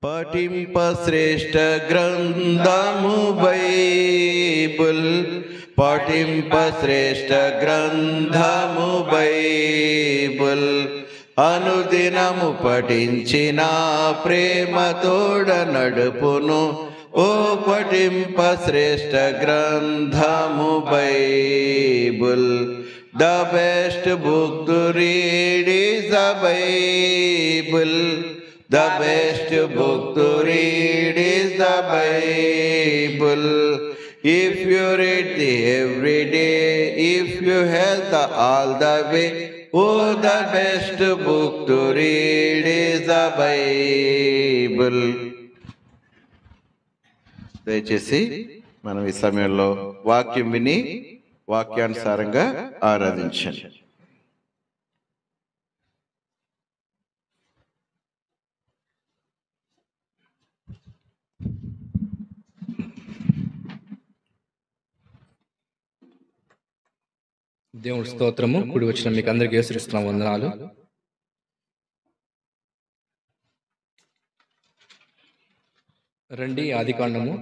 పఠింప శ్రేష్ఠ గ్రంథము బైబుల్, పఠింప శ్రేష్ఠ గ్రంథము బైబుల్. అనుదినము పఠించిన ప్రేమతోడ నడుపును, ఓ పఠింప శ్రేష్ఠ గ్రంథము Bible. The best book to read is the Bible. The best book to read is the Bible. If you read the every day, if you have the all the way, oh, the best book to read is the Bible. దయచేసి మనం ఈ సమయంలో వాక్యం విని వాక్యానుసారంగా ఆరాధించండి. దేవుడి స్తోత్రము. కూడి వచ్చిన మీకు అందరికీ యేసుక్రీస్తు వందనాలు. రండి, ఆదికాండము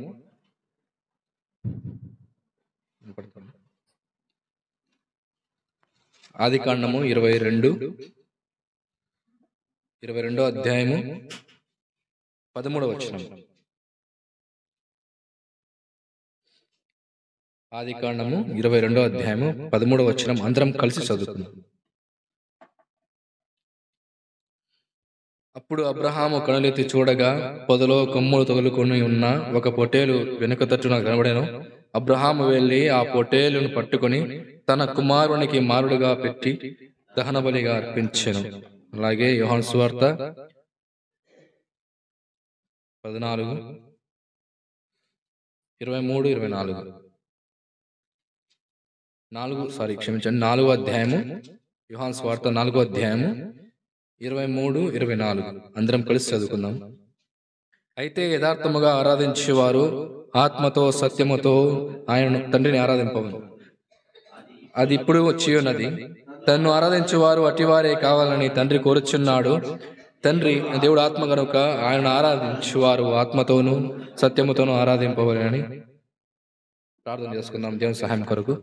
ఆదికాండము 22వ అధ్యాయము 13వ వచనం. ఆదికాండము 22వ అధ్యాయము 13వ వచనం అందరం కలిసి చదువుకుందాం. అప్పుడు అబ్రహాము కనులెత్తి చూడగా పొదలో కొమ్ములు తగులుకొని ఉన్న ఒక పొటేలు వెనుక తట్టున కనబడెను. అబ్రహాము వెళ్ళి ఆ పొటేలును పట్టుకొని తన కుమారునికి మారుడుగా పెట్టి దహన బలిగా అర్పించెను. అలాగే యోహాను సువార్త 4వ అధ్యాయము యోహాను సువార్త 4వ అధ్యాయము 23-24 అందరం కలిసి చదువుకుందాం. అయితే యథార్థముగా ఆరాధించేవారు ఆత్మతో సత్యముతో ఆయన తండ్రిని ఆరాధింపవను. అది ఇప్పుడు వచ్చి ఉన్నది. తన్ను ఆరాధించేవారు అటివారే కావాలని తండ్రి కోరుచున్నాడు. తండ్రి దేవుడు ఆత్మ కనుక ఆయన ఆరాధించేవారు ఆత్మతోనూ సత్యముతోనూ ఆరాధింపవాలని ప్రార్థన చేసుకుందాం దేవుని సహాయం కొరకు.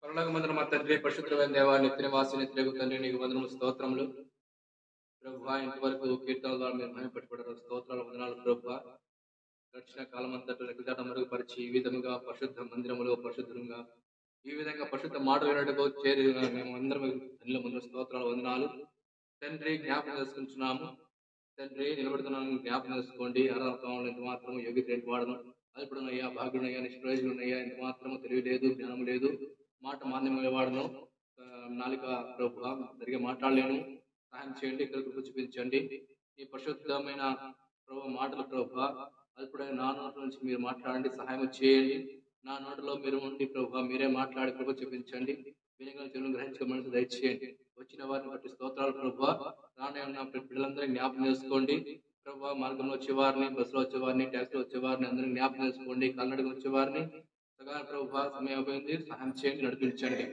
పరలోకమందున మా తండ్రి, పరిశుద్ధమైన దేవా, నిత్య నివాసి నిత్యగు తండ్రి, నీకు వందనములు స్తోత్రములు ప్రభువా. ఇంతవరకు కీర్తనల ద్వారా మీరు మహిమపరచబడ్డారు. స్తోత్రాలు, వందనాలు ప్రభువా. గడిచిన కాలం అంతటా లెక్కదాట మరుగుపరిచి ఈ విధముగా పరిశుద్ధ మందిరములో పరిశుద్ధంగా ఈ విధంగా పరిశుద్ధ మాట వినటకు చేరి మేము అందరం అన్నిల ముందు స్తోత్రాలు, వందనాలు తండ్రి. జ్ఞాపకం చేసుకుంటున్నాము తండ్రి, నిలబడుతున్నాను, జ్ఞాపకం చేసుకోండి. ఆరాధన ఎంత మాత్రము యోగ్యత వాడను, అల్పుడునయ్యా, భాగ్యునయ్యా, నిష్ప్రయోజనునయ్యా, ఎంత మాత్రము తెలివి లేదు, జ్ఞానం లేదు, మాట మాన్యముగా వాడను, నాలుక ప్రభువా సరిగా మాట్లాడలేను, సహాయం చేయండి, ఇక్కడ చూపించండి. ఈ పరిశుద్ధమైన ప్రభు మాటలు ప్రభువా అల్పుడైన నా నోటి నుంచి మీరు మాట్లాడండి, సహాయం చేయండి. నా నోటిలో మీరు ఉండి ప్రభువా మీరే మాట్లాడి ప్రభు చూపించండి. వినగల తెలుగు గ్రహించే మనసు దయచేయండి. వచ్చిన వారిని బట్టి స్తోత్రాలు ప్రభువా. రానే ఉన్న బిడ్డలందరినీ జ్ఞాపకం చేసుకోండి ప్రభువా. మార్గంలో వచ్చేవారిని, బస్సులో వచ్చేవారిని, ట్యాక్సీలో వచ్చేవారిని అందరినీ జ్ఞాపకం చేసుకోండి. కాలినడక వచ్చేవారిని సగా ప్రభువా సమయం అయిపోయింది, సహాయం చేయండి, నడిపించండి.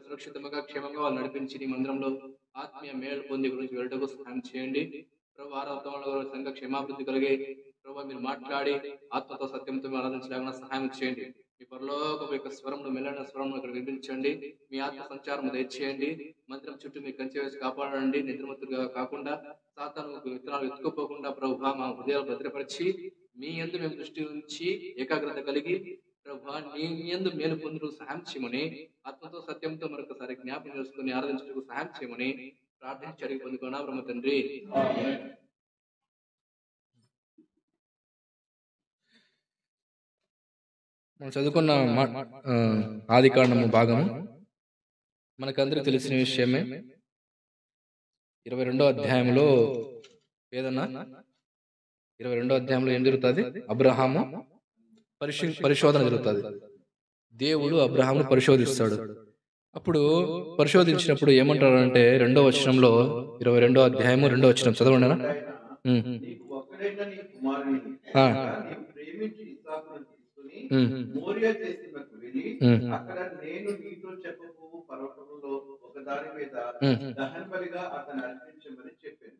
సురక్షితంగా క్షేమంగా వాళ్ళు నడిపించి నీ మందిరంలో ఆత్మీయ మేలు పొంది గురించి వెళ్ళటకు సహాయం చేయండి ప్రభు. ఆరాధనలో సంఘ క్షేమాభివృద్ధి కలిగి ప్రభు మీరు మాట్లాడి ఆత్మతో సత్యంతో ఆరాధించలేకుండా సహాయం చేయండి. మీ పరలోక యొక్క స్వరంలో మెల్లైన స్వరంలో ఇక్కడ వినిపించండి. మీ ఆత్మ సంచారం దయచేయండి. మందిరం చుట్టూ మీ కంచె వేసి కాపాడండి. నిద్రమత్తుగా కాకుండా సాతాను విత్తనాలు ఎత్తుకోపోకుండా ప్రభు మా హృదయాలు భద్రపరిచి మీ యందు మేము దృష్టి నుంచి ఏకాగ్రత కలిగి ప్రభా నీ యందు మేలు పొందుటకు సహాయం చేయమని, ఆత్మతో సత్యంతో మరొకసారి జ్ఞాపకం చేసుకుని ఆరాధించడానికి సహాయం చేయమని ప్రార్థించి అడిగి పొందుకున్నా బ్రహ్మ తండ్రి. మనం చదువుకున్న ఆదికాండము భాగము మనకందరికి తెలిసిన విషయమే. 22వ అధ్యాయంలో ఏదన్నా 22వ అధ్యాయంలో ఏం జరుగుతుంది? అబ్రహాము పరిశోధన జరుగుతుంది. దేవుడు అబ్రహామును పరిశోధిస్తాడు. అప్పుడు పరిశోధించినప్పుడు ఏమంటారంటే 2వ వచనంలో 22వ అధ్యాయము 2వ వచనం చదవండి. మోరియా దేశమునకు వెళ్ళి అక్కడ నేను నీతో చెప్పబోవు పర్వతములో దాని మీద దహన బలిగా అతను అర్పించమని చెప్పింది.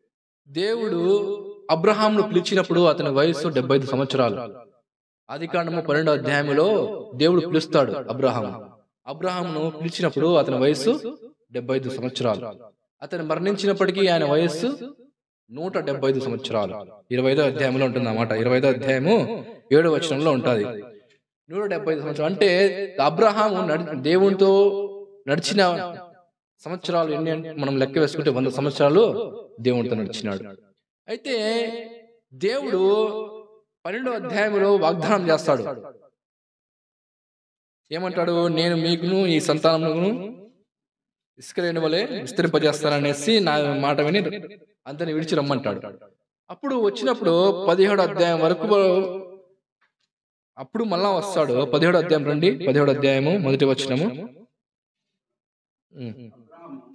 దేవుడు అబ్రహామును పిలిచినప్పుడు అతని వయస్సు 75 సంవత్సరాలు. ఆదికాండము 12వ అధ్యాయంలో దేవుడు పిలుస్తాడు అబ్రహామును పిలిచినప్పుడు అతని వయస్సు 75 సంవత్సరాలు. అతను మరణించినప్పటికీ ఆయన వయస్సు 175 సంవత్సరాలు. 25వ అధ్యాయంలో ఉంటుంది అన్నమాట. 25వ అధ్యాయము 7వ వచనంలో ఉంటుంది 175 సంవత్సరాలు. అంటే అబ్రహాము దేవునితో నడిచిన సంవత్సరాలు ఎన్ని అంటే మనం లెక్క వేసుకుంటే 100 సంవత్సరాలు దేవునితో నడిచినాడు. అయితే దేవుడు 12వ అధ్యాయంలో వాగ్దానం చేస్తాడు. ఏమంటాడు? నేను మీకును ఈ సంతానమును ఇసుకరేణి వలె విస్తరింపజేస్తాననేసి నా మాట విని అంతని విడిచి రమ్మంటాడు. అప్పుడు వచ్చినప్పుడు 17వ అధ్యాయం వరకు అప్పుడు మళ్ళా వస్తాడు. 17వ అధ్యాయం రండి, 17వ అధ్యాయము 1వ వచనము.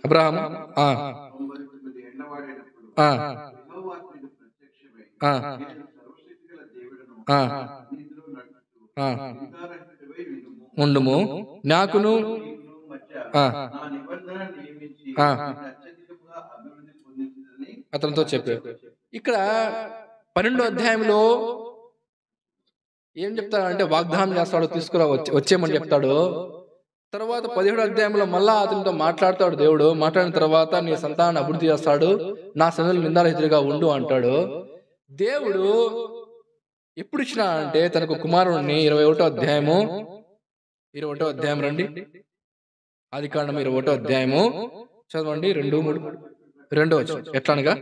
అబ్రహాము 99 ఏళ్లవాడైనప్పుడు యెహోవా అతనికి ప్రత్యక్షమై, నేను సర్వశక్తిగల దేవుడను, నీతిలో నడుచుచు నిందారహితుడవై ఉండుము, నాకును నీకును మధ్య నా నిబంధన నియమించి నిన్ను అత్యధికముగా అభివృద్ధి పొందించుదని అతనితో చెప్పాడు. ఇక్కడ 12వ అధ్యాయంలో ఏం చెప్తాడంటే వాగ్దానం చేస్తాడు, తీసుకురా వచ్చేయమని చెప్తాడు. తర్వాత 17వ అధ్యాయంలో మళ్ళా అతనితో మాట్లాడతాడు దేవుడు. మాట్లాడిన తర్వాత నీ సంతానాన్ని అభివృద్ధి చేస్తాడు, నా సన్నిధిలో నిందారహితుడిగా ఉండు అంటాడు. దేవుడు ఎప్పుడు ఇచ్చినా అంటే తనకు కుమారుడిని 21వ అధ్యాయం రండి, ఆదికాండం 21వ అధ్యాయము చదవండి 2, 3, 2వ వచనం. ఎట్లనగా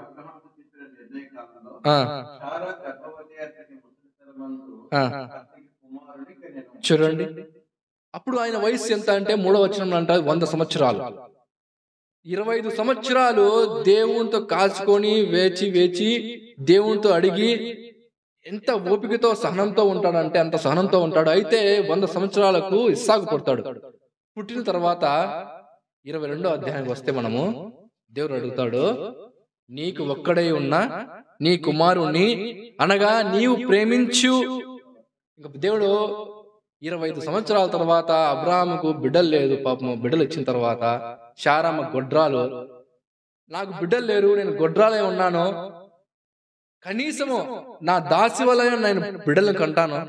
అబ్రహాముకు చెప్పిన నిర్ణయ కాలంలో శారా గర్భవతి అతని ముసలితనమందు అతనికి కుమారుని కనెను. చూడండి, అప్పుడు ఆయన వయసు ఎంత అంటే 3వ వచనం అంటారు 100 సంవత్సరాలు. 25 సంవత్సరాలు దేవునితో కాల్చుకొని వేచి దేవునితో అడిగి ఎంత ఓపికతో సహనంతో ఉంటాడంటే అంత సహనంతో ఉంటాడు. అయితే 100 సంవత్సరాలకు ఇస్సాకు పుడతాడు. పుట్టిన తర్వాత 22వ అధ్యాయానికి వస్తే మనము దేవుడు అడుగుతాడు, నీకు ఒక్కడై ఉన్న నీ కుమారుణ్ణి అనగా నీవు ప్రేమించు. ఇంకా దేవుడు 25 సంవత్సరాల తర్వాత అబ్రాహాముకు బిడ్డలు లేదు. పాపము బిడ్డలు ఇచ్చిన తర్వాత శారమ్మ గొడ్రాలు, నాకు బిడ్డలు లేరు, నేను గొడ్రాలే ఉన్నాను, కనీసము నా దాసి వల్ల నేను బిడ్డలను కంటాను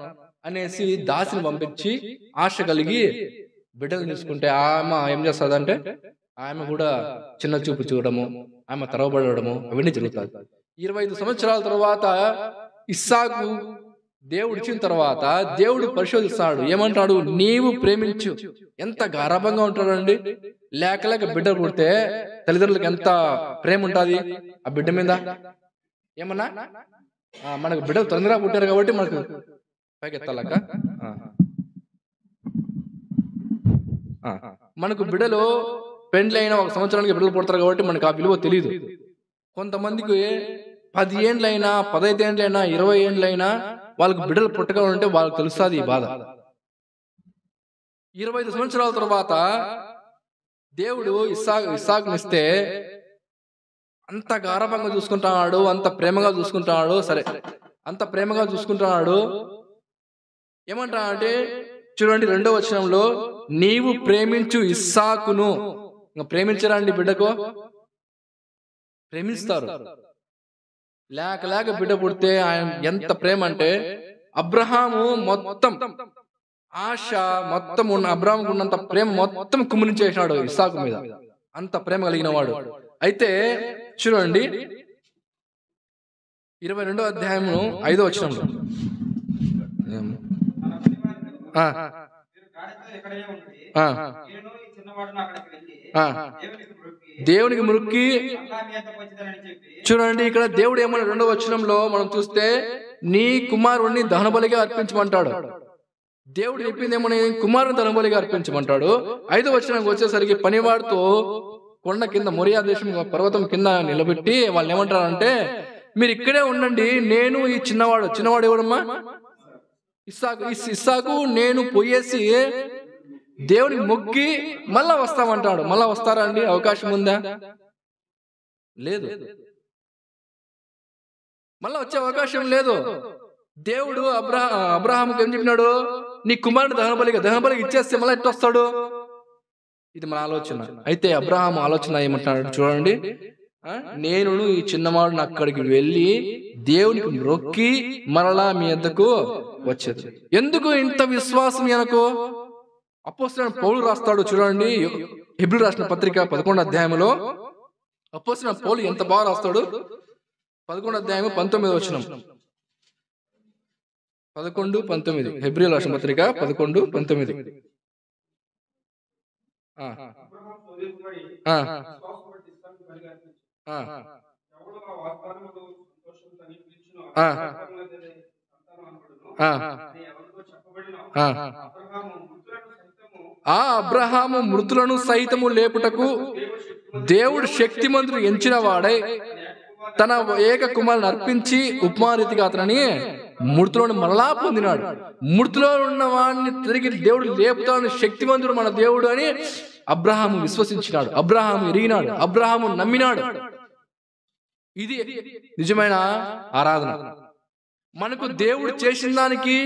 అనేసి దాసిని పంపించి ఆశ కలిగి బిడ్డలు తీసుకుంటే ఆమె ఏం చేస్తుందంటే ఆమె కూడా చిన్న చూపు చూడడము, ఆమె తరవబడము అవన్నీ జరుగుతాయి. 25 సంవత్సరాల తర్వాత ఇస్సాకు దేవుడు ఇచ్చిన తర్వాత దేవుడు పరిశోధిస్తాడు. ఏమంటాడు? నీవు ప్రేమించు. ఎంత గారాభంగా ఉంటాడండి. లేక బిడ్డ పుడితే తల్లిదండ్రులకు ఎంత ప్రేమ ఉంటుంది ఆ బిడ్డ మీద. ఏమన్నా మనకు బిడ్డలు తొందరగా పుట్టారు కాబట్టి మనకు పైకెత్తాలక మనకు బిడ్డలు పెండ్లి అయినా 1 సంవత్సరానికి బిడ్డలు పుడతారు కాబట్టి మనకు ఆ విలువ తెలియదు. కొంతమందికి 10 ఏండ్లైనా 15 ఏండ్లైనా 20 ఏండ్లైనా వాళ్ళకి బిడ్డలు పుట్టగా ఉంటే వాళ్ళకి తెలుస్తుంది ఈ బాధ. 25 సంవత్సరాల తర్వాత దేవుడు ఇస్సాకునిస్తే అంత గారభంగా చూసుకుంటున్నాడు, అంత ప్రేమగా చూసుకుంటున్నాడు. సరే, అంత ప్రేమగా చూసుకుంటున్నాడు. ఏమంటాడంటే చూడండి 2వ వచనంలో, నీవు ప్రేమించు ఇస్సాకును. ఇంకా ప్రేమించరండి బిడ్డకు? ప్రేమిస్తారు. లేక బిడ్డ పుడితే ఆయన ఎంత ప్రేమ అంటే అబ్రహాము మొత్తం ఆశ మొత్తం ఉన్న అబ్రహాముకు ఉన్నంత ప్రేమ మొత్తం కుమ్మరించేసినాడు ఇస్సాకు మీద. అంత ప్రేమ కలిగిన వాడు. అయితే చూడండి 22వ అధ్యాయము 5వ వచనంలో, దేవునికి మురుక్కి చూడండి. ఇక్కడ దేవుడు ఏమన్నా 2వ వచనంలో మనం చూస్తే నీ కుమారుణ్ణి దహనబలిగా అర్పించమంటాడు. దేవుడు చెప్పింది ఏమని? కుమారుని దహనబలిగా అర్పించమంటాడు. 5వ వచనానికి వచ్చేసరికి పనివాడితో కొండ కింద మొరియా దేశం పర్వతం కింద నిలబెట్టి వాళ్ళు ఏమంటారంటే, మీరు ఇక్కడే ఉండండి, నేను ఈ చిన్నవాడు ఎవడమ్మా? ఇస్సాకు నేను పోయేసి దేవునికి మొక్కి మళ్ళా వస్తామంటాడు. మళ్ళా వస్తారా అండి? అవకాశం ఉందా? లేదు. మళ్ళా వచ్చే అవకాశం లేదు. దేవుడు అబ్రహాముకి ఏం చెప్పినాడు? నీ కుమారుడు దహనబలిగా ఇచ్చేస్తే మళ్ళీ ఎట్లా వస్తాడు? ఇది మన ఆలోచన. అయితే అబ్రహాం ఆలోచన ఏమంటున్నాడు చూడండి, నేను ఈ చిన్నవాడిని అక్కడికి వెళ్ళి దేవునికి మొక్కి మరలా మీ వద్దకు వచ్చేది. ఎందుకు ఇంత విశ్వాసం ఎనకు? అపోస్తలుడైన పౌలు రాస్తాడు చూడండి, హెబ్రీ రాసిన పత్రిక 11వ అధ్యాయంలో అపోస్తలుడైన పౌలు ఎంత బాగా రాస్తాడు. 11వ అధ్యాయం 19వ వచనం, 11:19 హెబ్రీ రాసిన పత్రిక 11:19. ఆ అబ్రహాము మృతులను సైతము లేపుటకు దేవుడు శక్తిమంతుడు ఎంచిన వాడై తన ఏక కుమారుని అర్పించి ఉపమారీతిగా అతనిని మృతులను మరలా పొందినాడు. మృతులో ఉన్న వాడిని తిరిగి దేవుడు లేపుతాడని శక్తిమంతుడు మన దేవుడు అని అబ్రహాము విశ్వసించినాడు, అబ్రహాము ఎరిగినాడు, అబ్రహాము నమ్మినాడు. ఇది నిజమైన ఆరాధన. మనకు దేవుడు చేసిన దానికి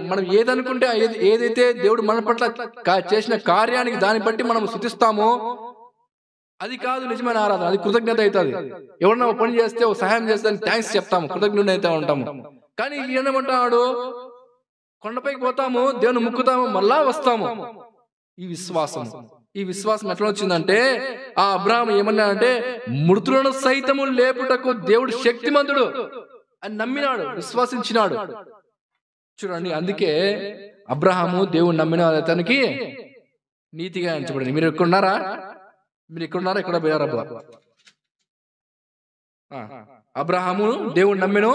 మనం ఏదనుకుంటే ఏదైతే దేవుడు మన పట్ల చేసిన కార్యానికి దాన్ని బట్టి మనం స్తుతిస్తామో అది కాదు నిజమైన ఆరాధన. అది కృతజ్ఞత అవుతుంది. ఎవరన్నా పని చేస్తే ఒక సహాయం చేస్తే థ్యాంక్స్ చెప్తాము, కృతజ్ఞత అయితే ఉంటాము. కానీ ఏమంటాడు, కొండపైకి పోతాము, దేవుని ముక్కుతాము, మళ్ళా వస్తాము. ఈ విశ్వాసం ఎట్లా వచ్చిందంటే, ఆ అబ్రహాము ఏమన్నాడంటే మృతులను సైతము లేపుటకు దేవుడు శక్తిమంతుడు అని నమ్మినాడు, విశ్వసించినాడు. చూడండి, అందుకే అబ్రహాము దేవుడు నమ్మిన అతనికి నీతిగా ఎంచబడింది. మీరు ఎక్కడున్నారా? ఎక్కడ పోయారా? అబ్రహాము దేవుడు నమ్మిన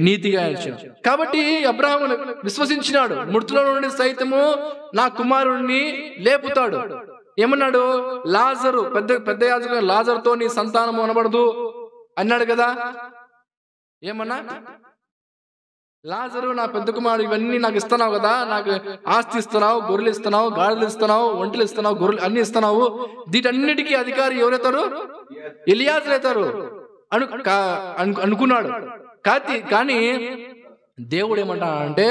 నీతిగా ఎంచాడు. కాబట్టి అబ్రహాము విశ్వసించినాడు, మృతుల నుండి సైతము నా కుమారుణ్ణి లేపుతాడు. ఏమన్నాడు? లాజరు పెద్ద యాజకుడు లాజరుతో నీ సంతానము అనబడదు అన్నాడు కదా. ఏమన్నా? లాజరు నా పెద్ద కుమారుడు, ఇవన్నీ నాకు ఇస్తున్నావు కదా, నాకు ఆస్తి ఇస్తున్నావు, గొర్రెలు ఇస్తున్నావు, గాడిదలు ఇస్తున్నావు, ఒంటెలు ఇస్తున్నావు, గొర్రెలు అన్ని ఇస్తున్నావు, వీటన్నిటికీ అధికారి ఎవరైతారు? ఎలియాజరు అవుతారు అనుకున్నాడు. కానీ దేవుడు ఏమంటా అంటే,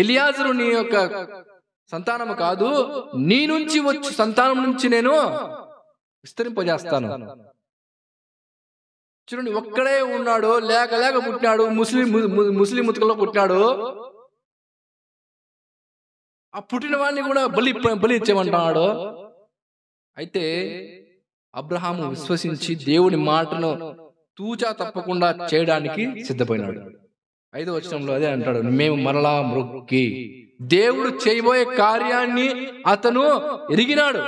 ఎలియాజరు నీ యొక్క సంతానము కాదు, నీ నుంచి వచ్చి సంతానం నుంచి నేను విస్తరింపజేస్తాను. చూడండి, ఒక్కడే ఉన్నాడు, లేక పుట్టినాడు, ముస్లిం ముతుకలో పుట్టినాడు. ఆ పుట్టిన వాడిని కూడా బలి ఇచ్చేమంటున్నాడు. అయితే అబ్రహాము విశ్వసించి దేవుని మాటను తూచా తప్పకుండా చేయడానికి సిద్ధపోయినాడు. 5వ వచనంలో అదే అంటాడు, మేము మరలా మొక్కి దేవుడు చేయబోయే కార్యాన్ని అతను ఎరిగినాడు.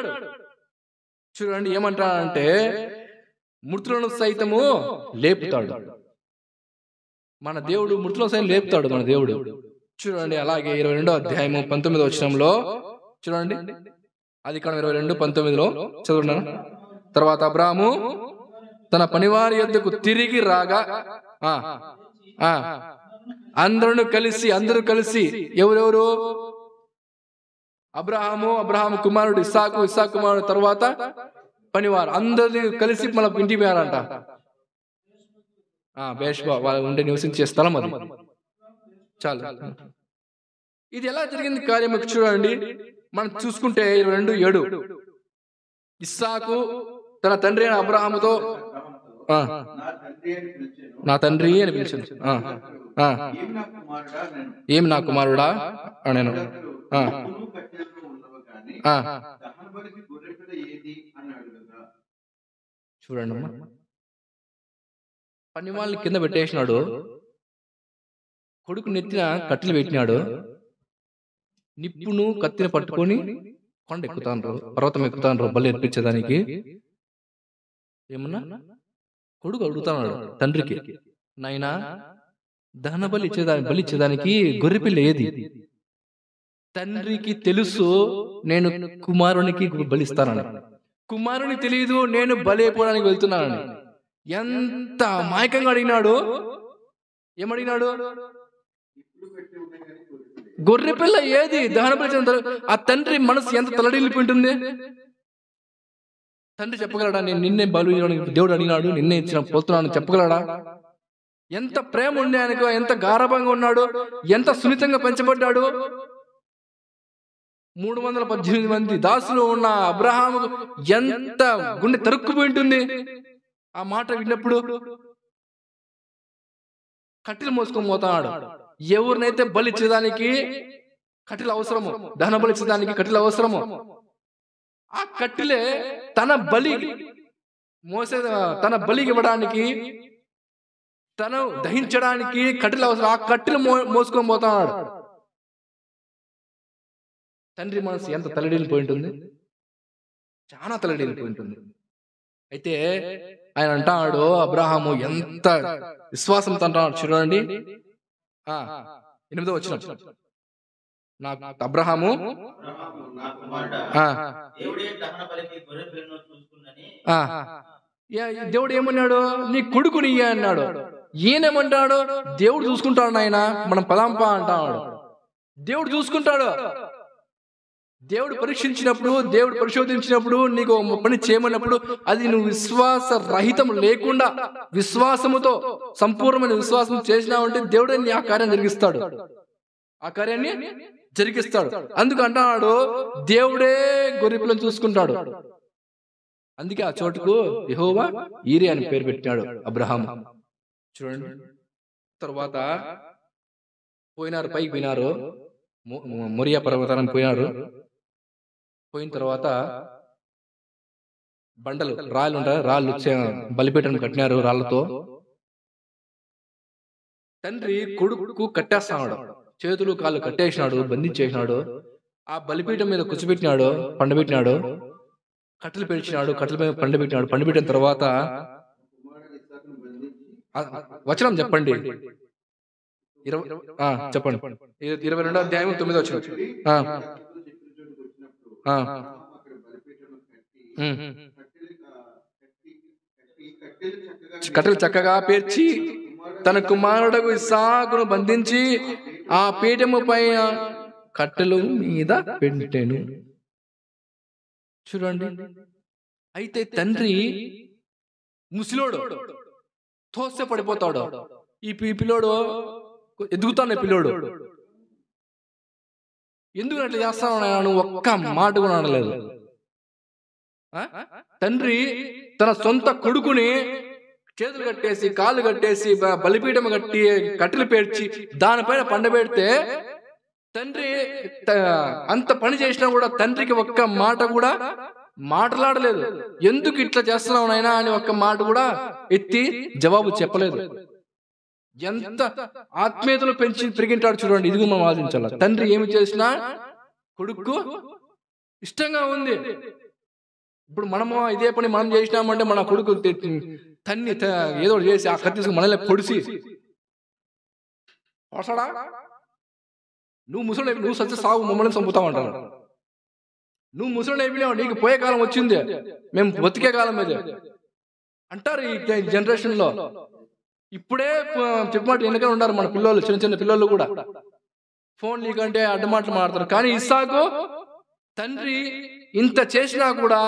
చూడండి ఏమంటాడంటే, మృతులను సైతము లేపుతాడు. మన దేవుడు మృతులను సైతం లేపుతాడు మన దేవుడు. చూడండి, అలాగే 22వ అధ్యాయం 19వ వచనంలో చూడండి, ఆదికాండం 22:19 చదువున్నా. తర్వాత అబ్రాహాము తన పనివారి యొద్దకు తిరిగి రాగా అందరూ కలిసి ఎవరెవరు? అబ్రహాము కుమారుడు ఇస్సాకు కుమారుడు, తర్వాత పనివారు అందరినీ కలిసి మన ఇంటికి పోయారంట. బేష్బా వాళ్ళు ఉండే నివసించే స్థలం అది. చాలు, ఇది ఎలా జరిగింది కార్యం చూడండి. మనం చూసుకుంటే 22:7 ఇస్సాకు తన తండ్రి అయిన అబ్రహాముతో నా తండ్రి అని పిలిచాను. ఏమి నా కుమారుడా నేను చూడండి అమ్మా, పని వాళ్ళని కింద పెట్టేసినాడు, కొడుకు నెత్తిన కట్టెలు పెట్టినాడు, నిప్పును కత్తిని పట్టుకొని కొండ ఎక్కుతాను, పర్వతం ఎక్కుతాను బలి ఎర్పించేదానికి. ఏమన్నా కొడుకు అడుగుతున్నాడు తండ్రికి, నాయనా దహన బలి ఇచ్చేదానికి గొర్రెపిల్ల ఏది? తండ్రికి తెలుసు నేను కుమారునికి బలిస్తానని, కుమారుని తెలియదు నేను బలి అయిపోవడానికి వెళ్తున్నానని. ఎంత మాయకంగా అడిగినాడు. ఏమడిగినాడు? గొర్రెపిల్ల ఏది? దహన బలి. ఆ తండ్రి మనసు ఎంత తలడిల్లిపోయింటుంది. తండ్రి చెప్పగలడా నేను నిన్నే బలి దేవుడు అడిగినాడు, నిన్నే ఇచ్చిన పోతున్నాను చెప్పగలడా? ఎంత ప్రేమ ఉండే ఆయనకు, ఎంత గారభంగా ఉన్నాడు, ఎంత సున్నితంగా పెంచబడ్డాడు. 318 మంది దాసులు ఉన్న అబ్రహాము ఎంత గుండె తరుక్కుపోయింటుంది ఆ మాట విన్నప్పుడు. కట్టెలు మోసుకొని పోతాడు. ఎవరినైతే బలిచ్చేదానికి కట్టెలు అవసరము, దహన బలిచ్చేదానికి కట్టెలు అవసరము, ఆ కట్టెలే తన బలి తన బలికి ఇవ్వడానికి, తను దహించడానికి కట్టెలు అవసరం. ఆ కట్టెలు మోసుకొని పోతాడు. తండ్రి మనసు ఎంత తలడిల్లిపోయి ఉంటుంది, చాలా తలడిల్లిపోయి ఉంటుంది. అయితే ఆయన అంటాడు, అబ్రహాము ఎంత విశ్వాసంతో అంటాడు చూడండి. 8వ వచనం, నాకు అబ్రహాము దేవుడు ఏమన్నాడు, నీ కొడుకుని అన్నాడు. ఈయనేమంటాడు, దేవుడు చూసుకుంటాడు నాయన, మనం పదాంపా అంటాడు. దేవుడు చూసుకుంటాడు. దేవుడు పరీక్షించినప్పుడు, దేవుడు పరిశోధించినప్పుడు, నీకు పని చేయమన్నప్పుడు అది నువ్వు విశ్వాస రహితం లేకుండా విశ్వాసముతో సంపూర్ణమైన విశ్వాసం చేసినావంటే దేవుడే నీ ఆ కార్యం జరిగిస్తాడు, ఆ కార్యాన్ని జరిగిస్తాడు. అందుకు అంటాడు, దేవుడే గొర్రెపిల్లను చూసుకుంటాడు. అందుకే ఆ చోటుకు యెహోవా ఈరే అని పేరు పెట్టినాడు అబ్రహాం. చూడండి, తర్వాత పోయినారు, పైకి పోయినారు, మొరియా పర్వతానికి పోయినారు. పోయిన తర్వాత బండలు, రాళ్ళు ఉంటాయి, రాళ్ళు బలిపీఠం కట్టినారు రాళ్లతో. తండ్రి కొడుకు కట్టేస్తున్నాడు, చేతులు కాళ్ళు కట్టేసినాడు, బంధించేసినాడు. ఆ బలిపీఠం మీద కూర్చోబెట్టినాడు, పండబెట్టినాడు, కట్టెలు పెంచినాడు, కట్టెల మీద పండబెట్టినాడు. పండబెట్టిన తర్వాత వచనం చెప్పండి, చెప్పండి, 22వ అధ్యాయం 9వ వచనం. కట్టెలు చక్కగా పేర్చి తన కుమారుడు ఇస్సాకును బంధించి ఆ పీఠము పైన కట్టెలు మీద పెట్టెను. చూడండి, అయితే తండ్రి ముసిలోడు, తోస్తే పడిపోతాడు. ఈ పిల్లోడు ఎదుగుతాను, పిల్లోడు ఎందుకు అట్లా చేస్తాను నువ్వు ఒక్క మాట కూడా అనలేదు. తండ్రి తన సొంత కొడుకుని చేతులు కట్టేసి కాళ్ళు కట్టేసి బలిపీఠం కట్టి కట్టెలు పేర్చి దానిపైన పండబెడితే తండ్రి అంత పని చేసినా కూడా తండ్రికి ఒక్క మాట కూడా మాట్లాడలేదు. ఎందుకు ఇట్లా చేస్తున్నావు నాయనా అని ఒక్క మాట కూడా ఎత్తి జవాబు చెప్పలేదు. ఎంత ఆత్మీయతలు పెంచి పెరిగింటాడు చూడండి. ఇదిగో మనం ఆలోచించాలి. తండ్రి ఏమి చేసినా కొడుకు ఇష్టంగా ఉంది. ఇప్పుడు మనము ఇదే పని మనం చేసినామంటే మన కొడుకు తన్ని ఏదో చేసి ఆ కత్తి మనలే పొడిసి పొడసడా, నువ్వు ముసలి, నువ్వు సత్య సాగు, మమ్మల్ని చంపుతావు. నువ్వు ముసలి అయిపోయినావు, నీకు పోయే కాలం వచ్చింది, మేము బతికే కాలం మీద అంటారు ఈ జనరేషన్ లో. ఇప్పుడే చెప్పమాట వెనక ఉన్నారు మన పిల్లలు, చిన్న చిన్న పిల్లలు కూడా ఫోన్ నీకంటే అడ్డమాటలు మాట్లాడతారు. కానీ ఇస్సాకు తండ్రి ఇంత చేసినా కూడా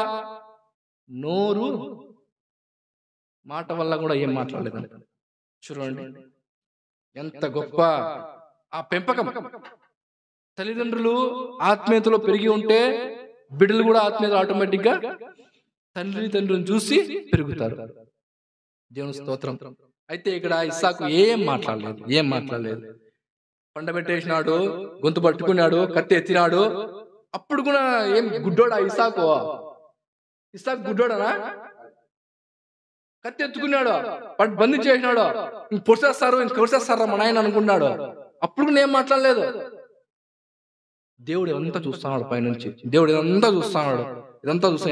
నోరు మాట వల్ల కూడా ఏం మాట్లాడలేదండి. చూడండి ఎంత గొప్ప ఆ పెంపకం. తల్లిదండ్రులు ఆత్మీయతలో పెరిగి ఉంటే బిడ్డలు కూడా ఆత్మీయతలు ఆటోమేటిక్ గా తండ్రిని చూసి పెరుగుతారు. దేవుని స్తోత్రం. అయితే ఇక్కడ ఇస్సాకు ఏం మాట్లాడలేదు. పండబెట్టేసినాడు, గొంతు పట్టుకున్నాడు, కత్తి ఎత్తినాడు. అప్పుడు కూడా ఏం గుడ్డోడా ఇస్సాకు గుడ్డోడనా? కత్తి ఎత్తుకున్నాడు, బంధించేసినాడు, పొడిచేస్తారా మా నాయన అనుకున్నాడు. అప్పుడు కూడా ఏం మాట్లాడలేదు. దేవుడు ఇదంతా చూస్తున్నాడు పైనుంచి. దేవుడు ఇదంతా చూస్తున్నాడు.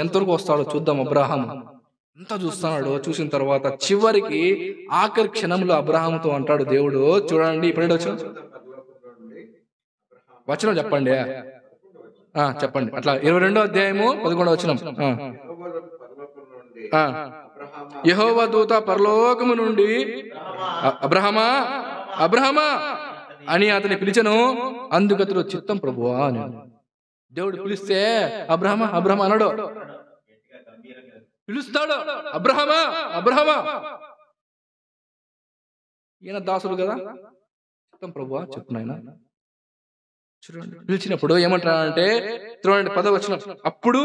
ఎంతవరకు వస్తాడో చూద్దాం. అబ్రహాం అంతా చూస్తున్నాడు. చూసిన తర్వాత చివరికి ఆఖరి క్షణంలో అబ్రహాముతో అంటాడు దేవుడు. చూడండి, ఇప్పుడు వచనం చెప్పండి, చెప్పండి. అట్లా 22వ అధ్యాయము 11వ వచనం. యెహోవా దూత పరలోకము నుండి అబ్రహామా అబ్రహామా అని అతని పిలిచెను. అందుకతడు చిత్తం ప్రభువా అని. దేవుడు పిలిస్తే అబ్రహామా అబ్రహామా అన్నాడు. పిలుస్తాడు, అబ్రహామా అబ్రహామా. ఈయన దాసుడు కదా, చిత్తం ప్రభువా చెప్పు నాయనా. చూడండి, పిలిచినప్పుడు ఏమంటారంటే చూడండి 10వ వచనం. అప్పుడు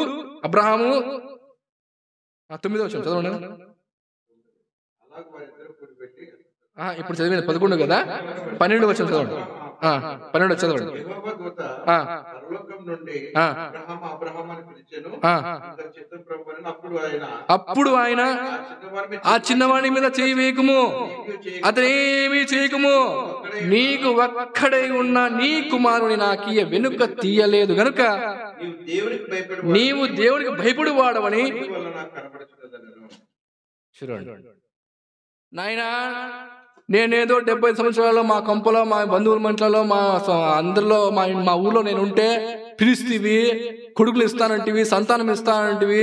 అబ్రహాము 9వ వచనం చదవండి. అలాగ వారిద్దరూ కూడిపెట్టి ఇప్పుడు చదివింది 11 కదా, 12వ వచనం చదవండి. 12 చదవండి. యెహోవా దూత పరలోకం నుండి అబ్రహాము అని పిలిచెను. ఇంత చిత్తం ప్రభువని అప్పుడు ఆయన ఆ చిన్నవాడి మీద చేయి వేయకుము, అతనేమీ చేయకుము, నీకు ఒక్కడై ఉన్న నీ కుమారుని నాకు వెనుక తీయలేదు గనుక నీవు దేవునికి భయపడి వాడవని. చూడండి నాయనా, నేనేదో 70 సంవత్సరాల్లో మా కంపలో మా బంధువుల మంటలో మా అందరిలో మా ఊర్లో నేను ఉంటే పిలిస్తీవి, కొడుకులు ఇస్తానంటివి, సంతానం ఇస్తానంటివి,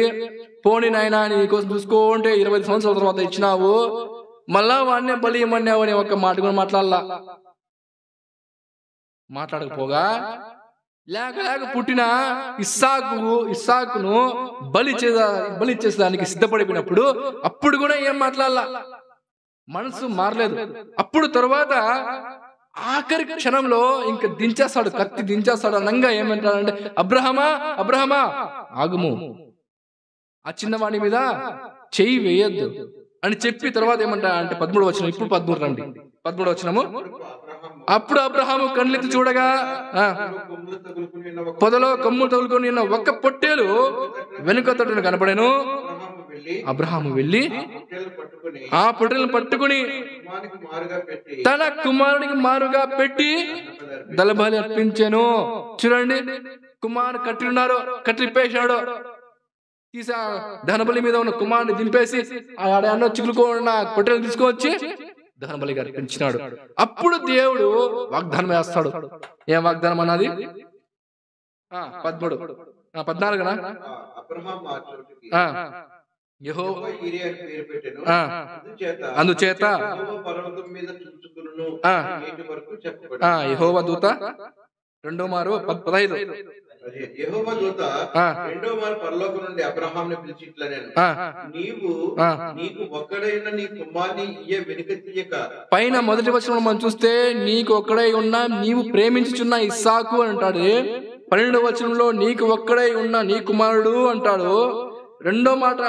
పోనీ నాయనా నీకోసం చూసుకుంటే 20 సంవత్సరాల తర్వాత ఇచ్చినావు, మళ్ళా వాడినే బలి ఇమ్మన్నావు అని ఒక్క మాట కూడా మాట్లాడకపోగా లేక పుట్టిన ఇస్సాకును బలి చేసేదానికి సిద్ధపడిపోయినప్పుడు అప్పుడు కూడా ఏం మాట్లాడాల, మనసు మారలేదు. అప్పుడు తర్వాత ఆఖరి క్షణంలో ఇంకా దించేస్తాడు, కత్తి దించేస్తాడు. అనంగా ఏమంటాడంటే అబ్రహమా ఆగుము, ఆ చిన్నవాడి మీద చెయ్యి వేయద్దు అని చెప్పి తర్వాత ఏమంటా అంటే 13వ వచనం. ఇప్పుడు 13 రండి, 13వ వచనము. అప్పుడు అబ్రహాము కళ్ళెత్తి చూడగా పొదలో కొమ్ములు తగులుకొని ఉన్న ఒక్క పొట్టేలు వెనుక తట్టును కనపడెను. అబ్రహాము వెళ్ళి ఆ పొట్టేలను పట్టుకుని తన కుమారునికి మారుగా పెట్టి దళబలి అర్పించాను. చూడండి, కుమారుడు కట్టి ఇప్పేశాడు, తీసి దహనబలి మీద ఉన్న కుమారుని దింపేసి ఆడ చిగులుకున్న పొట్టేలు తీసుకొచ్చి దహనబలిగా అర్పించినాడు. అప్పుడు దేవుడు వాగ్దానం వేస్తాడు. ఏం వాగ్దానం అన్నది? 14 అందుచేత యెహోవా దూత 2వ మారు 15 యెహోవా దూత 2వ మారు పరలోకం నుండి అబ్రహామును పిలిచి ఇట్లనెను, నీకు ఒక్కడైన నీ కుమారుని వెనుక తీయక. పైన మొదటి వచనంలో మనం చూస్తే నీకు ఒక్కడై ఉన్న నీవు ప్రేమించుచున్న ఇస్సాకు అని అంటాడు. 12వ వచనంలో నీకు ఒక్కడై ఉన్న నీ కుమారుడు అంటాడు. రెండో మాట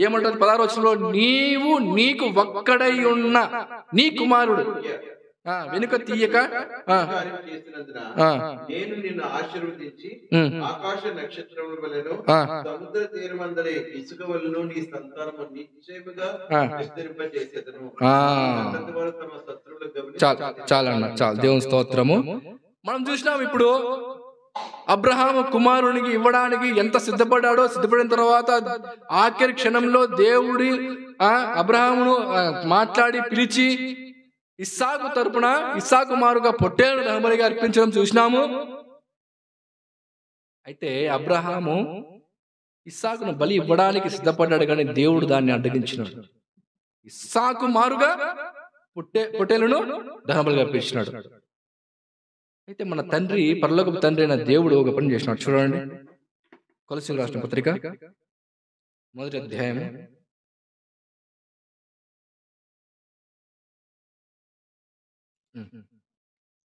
ఏమంటారు 16వ వచనంలో నీకు ఒక్కడై ఉన్న నీ కుమారుడు వెనుక తీయక నేను నిన్ను ఆశీర్వదించి ఆకాశ నక్షత్రముల వలెను సముద్ర తీరమందలి ఇసుక వలెను నీ సంతానము నిశ్చయముగా విస్తరింపజేసేదను. చాలా దేవుని స్తోత్రము. మనం చూసినాం ఇప్పుడు అబ్రహాము కుమారునికి ఇవ్వడానికి ఎంత సిద్ధపడ్డాడో. సిద్ధపడిన తర్వాత ఆఖరి క్షణంలో దేవుడి అబ్రహామును మాట్లాడి పిలిచి ఇస్సాకు తరపున ఇస్సాకు మారుగా పొట్టేలు దహనబలిగా అర్పించడం చూసినాము. అయితే అబ్రహాము ఇస్సాకును బలి ఇవ్వడానికి సిద్ధపడ్డాడు, కానీ దేవుడు దాన్ని అడ్డగించినాడు. ఇస్సాకు మారుగా పొట్టేలును దహనబలిగా అర్పించినాడు. అయితే మన తండ్రి, పరలోకపు తండ్రి అయిన దేవుడు ఒక పని చేసినాడు. చూడండి, కొలస్సీయులకు రాసిన పత్రిక 1వ అధ్యాయం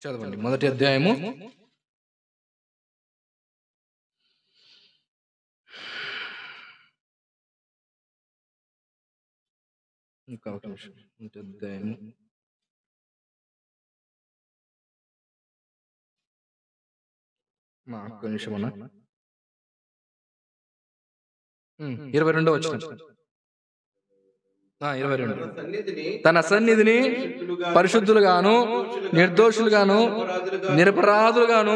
1వ అధ్యాయము 22వ వచనం. 22 తన సన్నిధిని పరిశుద్ధులుగాను నిర్దోషులుగాను నిరపరాధులుగాను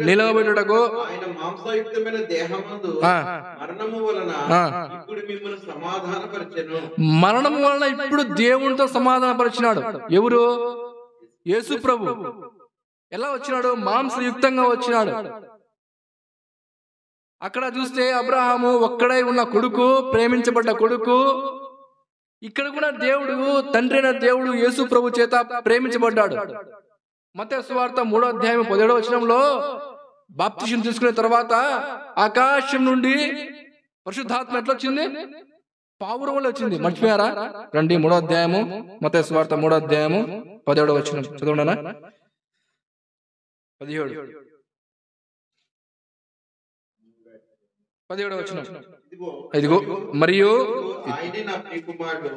నిలవబెట్టుటకు ఆయన మాంసయుక్తమైన దేహమందు మరణము వలన ఇప్పుడు మిమ్మల్ని సమాధానపరిచెను. మరణము వలన ఇప్పుడు దేవునితో సమాధానపరిచినాడు. ఎవరు? యేసు ప్రభు. ఎలా వచ్చినాడు? మాంసయుక్తంగా వచ్చినాడు. అక్కడ చూస్తే అబ్రహాము ఒక్కడై ఉన్న కొడుకు, ప్రేమించబడ్డ కొడుకు. ఇక్కడ కూడా దేవుడు, తండ్రి అయిన దేవుడు యేసు ప్రభు చేత ప్రేమించబడ్డాడు. మత్తయి సువార్త 3వ అధ్యాయం 17వ వచనంలో బాప్తిసం తీసుకున్న తర్వాత ఆకాశం నుండి పరిశుద్ధాత్మ ఎట్లా వచ్చింది? పావురం వల్ల వచ్చింది. మర్చిపోయారా? రండి, 3వ అధ్యాయము మత్తయి సువార్త 3వ అధ్యాయము 17వ వచనం చదవండి. 17 17వ వచనం. ఇదిగో ఇదిగో మరియు ఆయనే నా ప్రియకుమారుడు,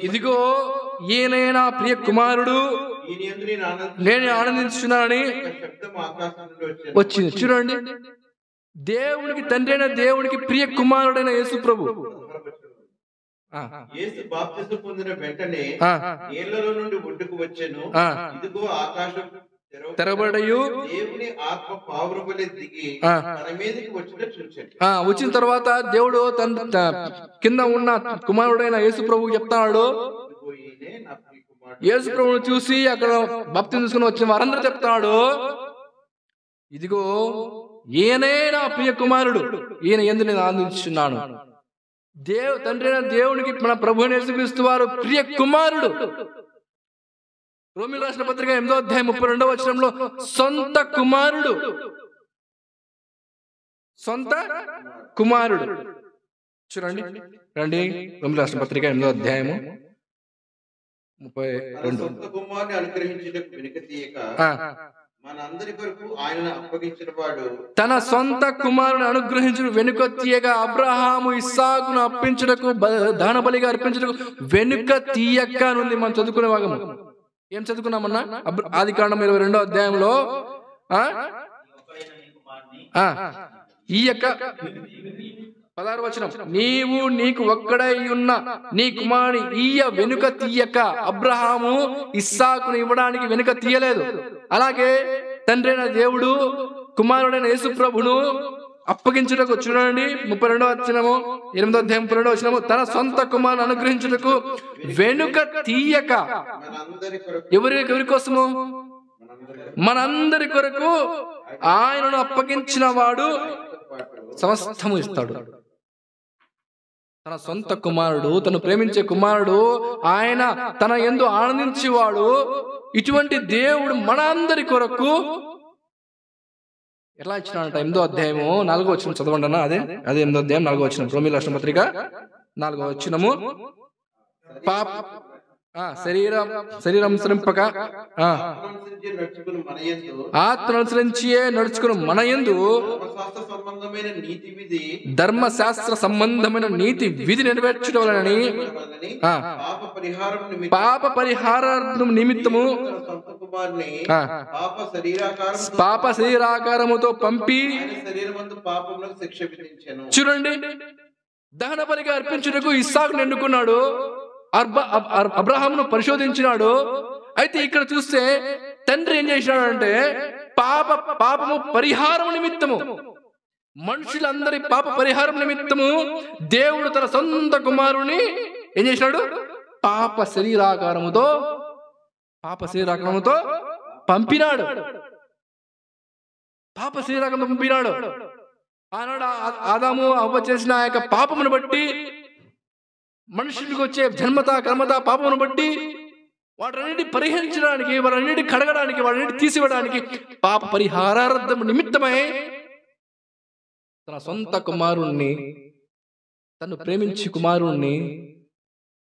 ఇదిగో ఈయనే నా ప్రియ కుమారుడు, ఈయన యందు నేను నేను ఆనందించున్నానని శబ్దం ఆకాశం నుండి వచ్చింది. చూడండి, దేవునికి తండ్రి అయిన దేవునికి ప్రియ కుమారుడైన యేసు ప్రభు యేసు బాప్తిస్మం పొందిన వెంటనే నీళ్లలో నుండి ఒడ్డుకు వచ్చెను. ఇదిగో ఆకాశం తెరబడయు దేవుని ఆత్మ పావురవలె దిగి తన మీదకి వచ్చినట్టు చూచాడు. వచ్చిన తర్వాత దేవుడు తన కింద ఉన్న కుమారుడైన యేసు ప్రభు చెప్తాడు. ఇదిగో ఈయనే నా ప్రియకుమారుడు. యేసు ప్రభువును చూసి అక్కడ బాప్తిస్మం తీసుకుని వచ్చిన వారందరూ చెప్తాడు, ఇదిగో ఈయనే నా ప్రియ కుమారుడు, ఈయన యందు నేను ఆనందించున్నాను. తండ్రి అయిన దేవునికి మన ప్రభువైన యేసుక్రీస్తు వారు ప్రియ కుమారుడు. రోమీయులకు రాసిన పత్రిక 8వ అధ్యాయం 32వ వచనంలో సొంత కుమారుడు, సొంత కుమారుడు. చూడండి, రండి, రోమీయులకు రాసిన పత్రిక 8వ అధ్యాయము 32. సొంత కుమారుని అనుగ్రహించుటకు వెనుక తీయక మనందరి కొరకు ఆయనను అప్పగించిన వాడు, తన సొంత కుమారుని అనుగ్రహించుడు వెనుక తీయగా అబ్రహాము ఇస్సాకును అర్పించుటకు దహన బలిగా అర్పించుటకు వెనుక తీయక నుండి మనం చదువుకునే భాగము. ఏం చదువుకున్నామన్నా? ఆదికాండం 22వ అధ్యాయంలో ఈ యొక్క 16వ వచనం, నీవు నీకు ఒక్కడై ఉన్న నీ కుమారుని ఈయ వెనుక తీయక, అబ్రహాము ఇస్సాకును ఇవ్వడానికి వెనుక తీయలేదు. అలాగే తండ్రి అయిన దేవుడు కుమారుడైన యేసు ప్రభును అప్పగించుటకు, చూడండి 32వ వచనము 8వ అధ్యాయం 32వ వచనము, తన సొంత కుమారుని అనుగ్రహించుటకు వెనుక తీయక, ఎవరి కోసము? మనందరి కొరకు ఆయనను అప్పగించిన వాడు సమస్తము ఇస్తాడు. తన సొంత కుమారుడు, తను ప్రేమించే కుమారుడు, ఆయన తన యందు ఆనందించేవాడు. ఇటువంటి దేవుడు మన అందరి కొరకు ఎలా ఇచ్చినాడంట? 8వ అధ్యాయము 4వ వచనం చదవండి అన్న. అదే 8వ అధ్యాయం 4వ వచనం, రోమీయులకు రాసిన పత్రిక 4వ వచనము. శరీరం శ్రింపక ఆత్మ అనుసరించియే నడుచుకుని మన యందు ధర్మశాస్త్ర సంబంధమైన నీతి విధి నెరవేర్చడం వలనని పాప పరిహారార్థం నిమిత్తము పాప శరీరాకారముతో పంపి, చూడండి, దహన బలిగా అర్పించుటకు ఇస్సాకును ఎన్నుకున్నాడు, అబ్రహామును పరిశోధించినాడు. అయితే ఇక్కడ చూస్తే తండ్రి ఏం చేసినాడు అంటే పాపము పరిహారం నిమిత్తము, మనుషులందరి పాప పరిహారం నిమిత్తము దేవుడు తన సొంత కుమారుని ఏం చేసినాడు? పాప శరీరాకారముతో పంపినాడు. పాప శరీరాకారంతో పంపినాడు. ఆనాడు ఆదాము అవ్వ చేసిన ఆ యొక్క పాపమును బట్టి, మనుషులకు వచ్చే జన్మత కర్మత పాపమును బట్టి వాటన్నిటి పరిహరించడానికి, వాటన్నిటి కడగడానికి, వాటన్నిటి తీసివేయడానికి పాప పరిహారార్థం నిమిత్తమై తన సొంత కుమారుణ్ణి, తను ప్రేమించి కుమారుణ్ణి,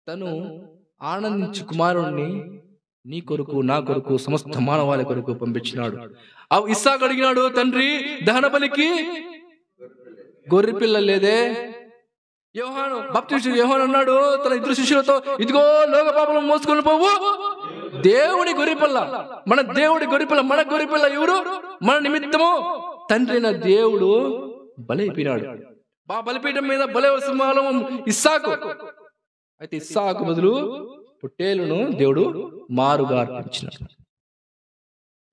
తను ఆనందించి కుమారుణ్ణి నీ కొరకు, నా కొరకు, సమస్త మానవాళి కొరకు పంపించినాడు. ఇస్సాకు అడిగినాడు, తండ్రి దహన బలికి గొర్రెపిల్ల లేదే? బాప్తిస్మం యోహాను అన్నాడు తన 2 శిష్యులతో, ఇదిగో లోక పాపం మోసుకొని పోవు దేవుడి గొర్రెపిల్ల, మన దేవుడి గొర్రెపిల్ల. మన గొర్రెపిల్ల ఎవరు? మన నిమిత్తము తండ్రి అయిన దేవుడు బలైపోయినాడు. బలిపీఠం మీద బలి సింహాలం ఇస్సాకు. అయితే ఇస్సాకు బదులు పొట్టేలును దేవుడు మారుగా అర్పించినాడు.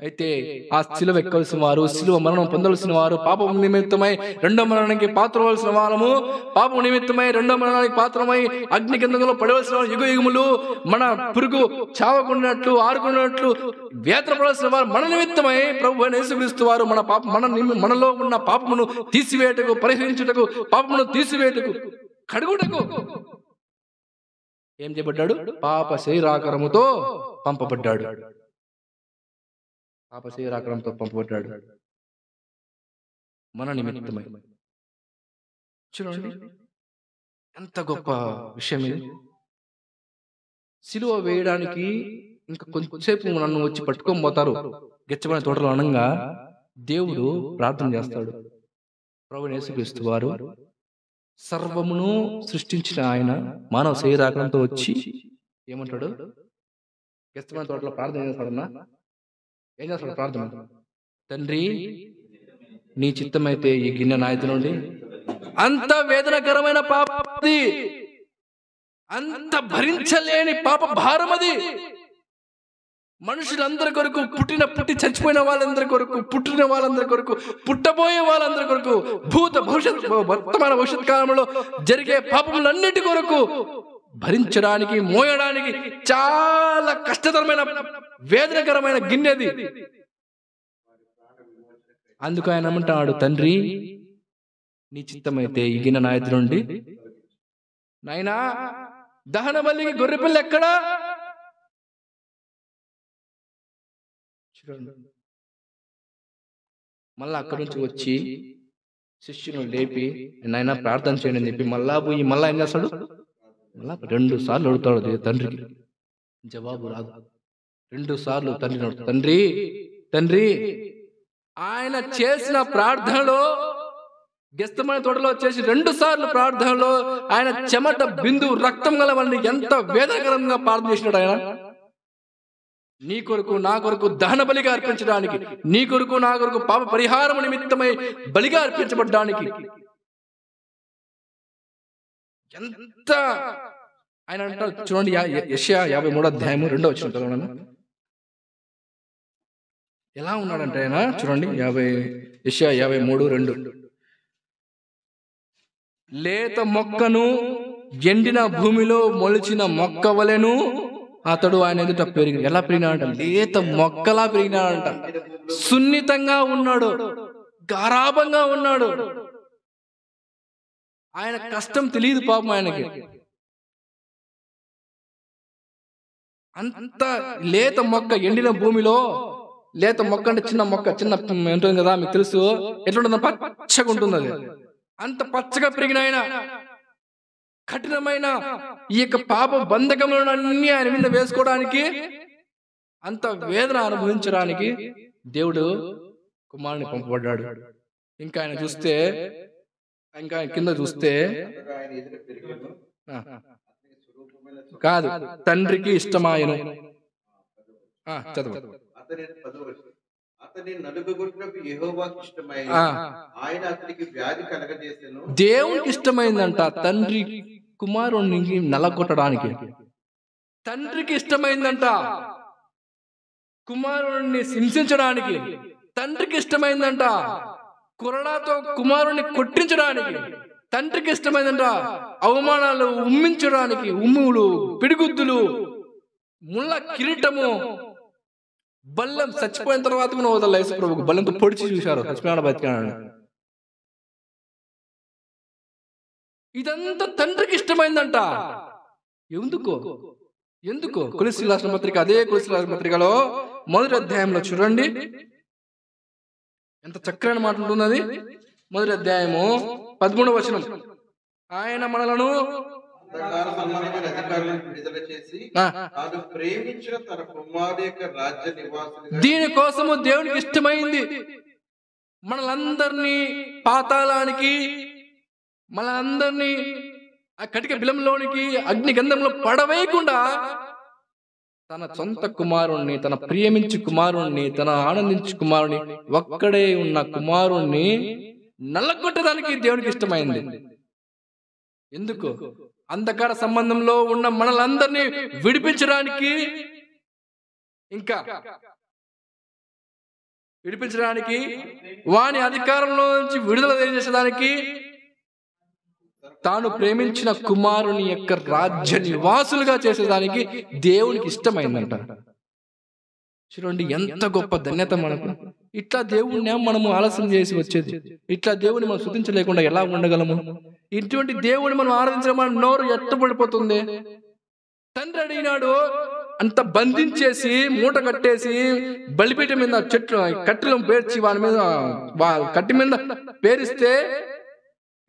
అయితే ఆ శిలువ ఎక్కవలసిన వారు, శిలువ మరణం పొందవలసిన వారు, పాపం నిమిత్తమై 2వ మరణానికి పాత్రవలసిన వారము, పాపం నిమిత్తమై 2వ మరణానికి పాత్రమై అగ్ని కిందలో పడవలసిన వారు, యుగ యుగములు మన పురుగు చావకున్నట్లు ఆరుకున్నట్లు వేతపడవలసిన వారు మన నిమిత్తమై ప్రభు అయిన యేసుక్రీస్తు వారు మన పాప మనలో ఉన్న పాపమును తీసివేయటకు, పరిహరించుటకు, పాపమును తీసివేయటకు, కడుగుటకు ఏం చేయబడ్డాడు? పాప శరీరాకారముతో పంపబడ్డాడు. పాప శరీరాకారంతో పంపబడ్డాడు మన నిమిత్తమై. చూడండి ఎంత గొప్ప విషయం ఇది. సిలువ వేయడానికి ఇంకా కొంచెంసేపు నన్ను వచ్చి పట్టుకొని పోతారు గెచ్చబడిన తోటలో అనగా దేవుడు ప్రార్థన చేస్తాడు. ప్రభువైన యేసుక్రీస్తు వారు సర్వమును సృష్టించిన ఆయన మానవ శరీరాకారంతో వచ్చి ఏమంటాడు? గెత్సేమనే తోటలో ప్రార్థన చేస్తాడన్నా. ఏం చేస్తాడు ప్రార్థన? తండ్రి, నీ చిత్తమైతే ఈ గిన్నె నా ఎదుట నుండి, అంత వేదనకరమైన పాపది, అంత భరించలేని పాప భారం అది. మనుషులందరి కొరకు, పుట్టి చచ్చిపోయిన వాళ్ళందరి కొరకు, పుట్టిన వాళ్ళందరి కొరకు, పుట్టబోయే వాళ్ళందరి కొరకు, వర్తమాన భవిష్యత్ కాలంలో జరిగే పాపములన్నిటి కొరకు భరించడానికి, మోయడానికి చాలా కష్టతరమైన వేదనకరమైన గిన్నెది. అందుకు ఆయన ఏమంటాడు? తండ్రి, నీ చిత్తమైతే ఈ గిన్నె నా ఎదుట నుండి. నాయనా, దహన బలికి గొర్రెపిల్ల ఎక్కడా? మళ్ళా అక్కడి నుంచి వచ్చి శిష్యులను లేపి, నాయన ప్రార్థన చేయండి అని చెప్పి మళ్ళా పోయి మళ్ళా ఏం చేస్తాడు? మళ్ళా 2 సార్లు అడుగుతాడు తండ్రికి. జవాబు రాదు. 2 సార్లు తండ్రిని అడుగుతాడు, తండ్రి తండ్రి. ఆయన చేసిన ప్రార్థనలో, గెత్సేమనే తోటలో చేసి 2 సార్లు ప్రార్థనలో ఆయన చెమట బిందు రక్తం గల వాళ్ళని ఎంత వేదనకరంగా ప్రార్థన చేసినాడు ఆయన. నీ కొరకు నా కొరకు దహన బలిగా అర్పించడానికి, నీ కొరకు నా కొరకు పాప పరిహారం నిమిత్తమై బలిగా అర్పించబడ్డానికి ఎంత ఆయన అంటారు. చూడండి, యెషయా 53:2 ఎలా ఉన్నాడంటే ఆయన, చూడండి, యెషయా 53:2. లేత మొక్కను ఎండిన భూమిలో మొలిచిన మొక్క వలెను అతడు ఆయన ఎదుట పెరిగి. ఎలా పెరిగినాడంట? లేత మొక్కలా పెరిగినాడంట. సున్నితంగా ఉన్నాడు, గారాబంగా ఉన్నాడు. ఆయన కష్టం తెలియదు పాపం ఆయనకి. అంత లేత మొక్క ఎండిన భూమిలో, లేత మొక్క అంటే చిన్న మొక్క, చిన్న ఉంటుంది కదా, మీకు తెలుసు ఎట్లుంటుంది? పచ్చగా ఉంటుంది అది. అంత పచ్చగా పెరిగిన ఆయన కఠినమైన ఈ యొక్క పాప బంధకములన్నీ ఆయన మీద వేసుకోవడానికి, అంత వేదన అనుభవించడానికి దేవుడు కుమారుని పంపబడ్డాడు. ఇంకా ఆయన చూస్తే, ఇంకా కింద చూస్తే, కాదు, తండ్రికి ఇష్టమాయను. చదువు. అతని నలుగురికి యెహోవాకు ఇష్టమైన ఆయన అతనికి వ్యాధి కలగజేసెను. దేవునికి ఇష్టమైందంట తండ్రి కుమారుణ్ణి నలగొట్టడానికి. తండ్రికి ఇష్టమైందంట కుమారుణ్ణి హింసించడానికి. తండ్రికి ఇష్టమైందంట కొరడాతో కుమారుణ్ణి కొట్టించడానికి. తండ్రికి ఇష్టమైందంట అవమానాలు ఉమ్మించడానికి, ఉమ్ములు, పిడిగుద్దులు, ముళ్ళ కిరీటము, బల్లెం. చచ్చిపోయిన తర్వాత కూడా వదల యేసు ప్రభువుకు బల్లెంతో పొడిచి చూశారు, చచ్చిపోయినాడు బతికినాడు. ఇదంతా తండ్రికి ఇష్టమైందంట. ఎందుకో కొలస్సీయులకు రాసిన పత్రిక, అదే కొలస్సీయులకు రాసిన పత్రికలో 1వ అధ్యాయంలో చూడండి ఎంత చక్కని మాట ఉంటున్నది. 1వ అధ్యాయము 13వ వచనం. ఆయన మనలను దీనికోసము దేవునికి ఇష్టమైంది మనలందరినీ పాతాళానికి, మనలందరినీ ఆ కటిక బిలంలోనికి, అగ్ని గంధంలో పడవేయకుండా తన సొంత కుమారుణ్ణి, తన ప్రియమించి కుమారుణ్ణి, తన ఆనందించి కుమారుణ్ణి, ఒక్కడే ఉన్న కుమారుణ్ణి నల్లగొట్టడానికి దేవునికి ఇష్టమైంది. ఎందుకు? అంధకార సంబంధంలో ఉన్న మనలందరినీ విడిపించడానికి, ఇంకా విడిపించడానికి, వాని అధికారంలో నుంచి విడుదల చేసేదానికి, తాను ప్రేమించిన కుమారుని యొక్క రాజ్య నివాసులుగా చేసేదానికి దేవునికి ఇష్టమైందంట. చూడండి ఎంత గొప్ప ధన్యత మనకు. ఇట్లా దేవుణ్ణి మనము ఆలస్యం చేసి వచ్చేది. ఇట్లా దేవుని మనం స్తుతించలేకుండా ఎలా ఉండగలము? ఇటువంటి దేవుని మనం ఆరాధించడం మన నోరు ఎట్టబడిపోతుంది. తండ్రి అడిగినాడు, అంత బంధించేసి మూట కట్టేసి బలిపీఠం మీద చెట్లు కట్టెలను పేర్చి వాని మీద కట్టి మీద పేరిస్తే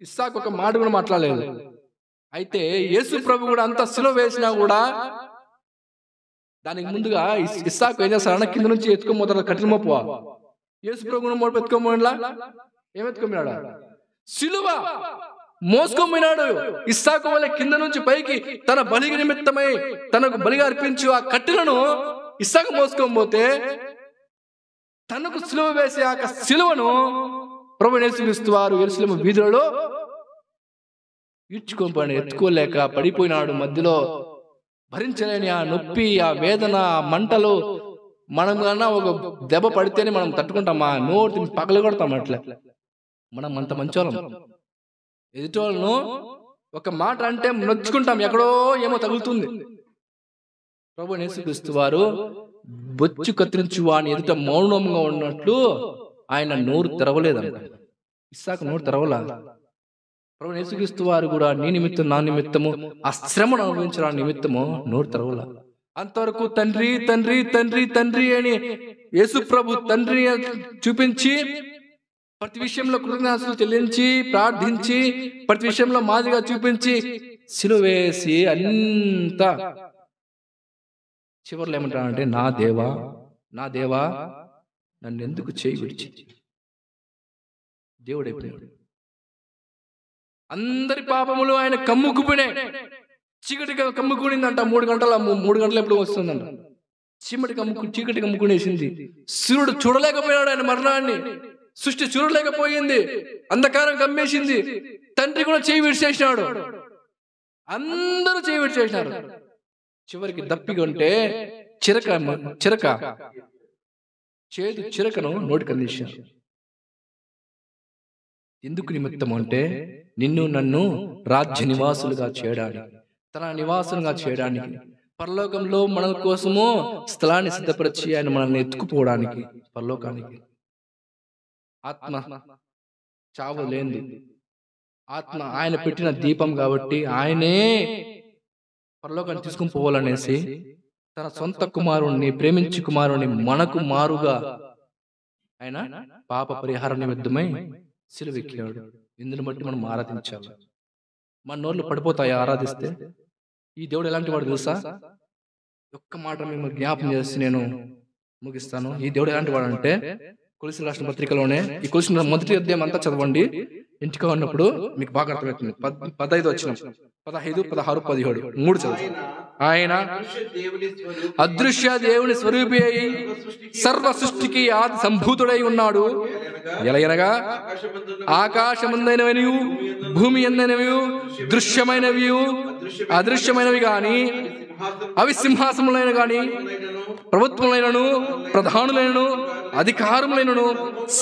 ఇస్సాకు ఒక మాట కూడా మాట్లాడలేదు. అయితే యేసు ప్రభు కూడా అంత సిలువ వేసినా కూడా దానికి ముందుగా ఇస్సాకు ఏం చేస్తాడన్న కింద నుంచి ఎత్తుకోపోతాడు కట్టెల మోపు. యేసు ప్రభు కూడా మోపు ఎత్తుకోమోలా, ఏమెత్తుకోమన్నాడా? సిలువ మోసుకొమ్మినాడు. ఇస్సాకు వలె కింద నుంచి పైకి తన బలికి నిమిత్తమై తనకు బలిగా అర్పించు ఆ కట్టెలను ఇస్సాకు మోసుకోకపోతే తనకు సిలువ వేసి ఆ సిలువను ప్రభువు యేసుక్రీస్తు వారు యెరూషలేము వీధులలో ఈడ్చుకొని ఎత్తుకోలేక పడిపోయినాడు. మధ్యలో భరించలేని ఆ నొప్పి, ఆ వేదన, ఆ మంటలు. మనం కన్నా ఒక దెబ్బ పడితేనే మనం తట్టుకుంటామా? నోటి పగలు కొడతాం. అట్లా మనం అంత మంచోళ్ళం. ఎదుటోళ్ళను ఒక మాట అంటే నొచ్చుకుంటాం, ఎక్కడో ఏమో తగులుతుంది. ప్రభువు యేసుక్రీస్తు వారు బొచ్చు కత్తిరించు వాని ఎదుట మౌనంగా ఉన్నట్లు ఆయన నోరు తెరవలేదంట. ఇస్సాకు నోరు తెరవలా. ప్రభువు యేసుక్రీస్తు వారు కూడా నీ నిమిత్తం నా నిమిత్తము ఆ శ్రమను అనుభవించడానికి నిమిత్తము నోరు తెరవలా. అంతవరకు తండ్రి తండ్రి తండ్రి తండ్రి అని యేసు ప్రభు తండ్రి చూపించి ప్రతి విషయంలో కృతజ్ఞతలు చెల్లించి ప్రార్థించి ప్రతి విషయంలో మాదిరిగా చూపించి సిలువ వేసి అంతా చివరిలో ఏమంటాడంటే, నా దేవా నా దేవా నన్ను ఎందుకు చేయి విడిచి. దేవుడు అయిపోయాడు. అందరి పాపములు ఆయన కమ్ముకుపోయినాయి. చీకటి కమ్ముకునిందంట. 3 గంటలు ఎప్పుడు వస్తుందంట. చీకటి కమ్ముకునేసింది. సూర్యుడు చూడలేకపోయాడు ఆయన మరణాన్ని. సృష్టి చూడలేకపోయింది. అంధకారం కమ్మేసింది. తండ్రి కూడా చేయి విడిచేసినాడు. అందరూ చేయి విడిచేసినారు. చివరికి దప్పిగా ఉంటే చిరక చేదు చిరకను నోటికి అందించారు. ఎందుకు నిమిత్తం అంటే నిన్ను నన్ను రాజ్య నివాసులుగా చేయడానికి, తన నివాసులుగా చేయడానికి, పరలోకంలో మన కోసము స్థలాన్ని సిద్ధపరిచి ఆయన మనల్ని ఎత్తుకుపోవడానికి పరలోకానికి. ఆత్మ చావు లేనిది. ఆత్మ ఆయన పెట్టిన దీపం కాబట్టి ఆయనే పరలోకాన్ని తీసుకుని పోవాలనేసి తన సొంత కుమారుణ్ణి, ప్రేమించి కుమారుణ్ణి మనకు మారుగా ఆయన పాప పరిహార నిమిత్తమై సిలువెక్కాడు. ఇందుని బట్టి మనం ఆరాధించాలి. మన నోళ్ళు పడిపోతాయి ఆరాధిస్తే. ఈ దేవుడు ఎలాంటి వాడు తెలుసా? ఒక్క మాట మేము జ్ఞాపం చేసి నేను ముగిస్తాను. ఈ దేవుడు ఎలాంటి వాడు అంటే, కొలస్సీయుల రాసిన పత్రికలోనే ఈ కొలస్సీయుల మొదటి అధ్యాయం అంతా చదవండి. ఇంటికి ఉన్నప్పుడు మీకు బాగా అర్థమవుతుంది. 15 వచనం, 15, 16, 17 3 చదువు. ఆయన అదృశ్య దేవుని స్వరూపి అయి సర్వ సృష్టికి ఆది సంభూతుడై ఉన్నాడు. ఎలయనగా ఆకాశమందైనవి భూమి అందైనవి దృశ్యమైనవి అదృశ్యమైనవి గాని అవి సింహాసములైన గాని ప్రభుత్వములైనను ప్రధానులైనను అధికారములైనను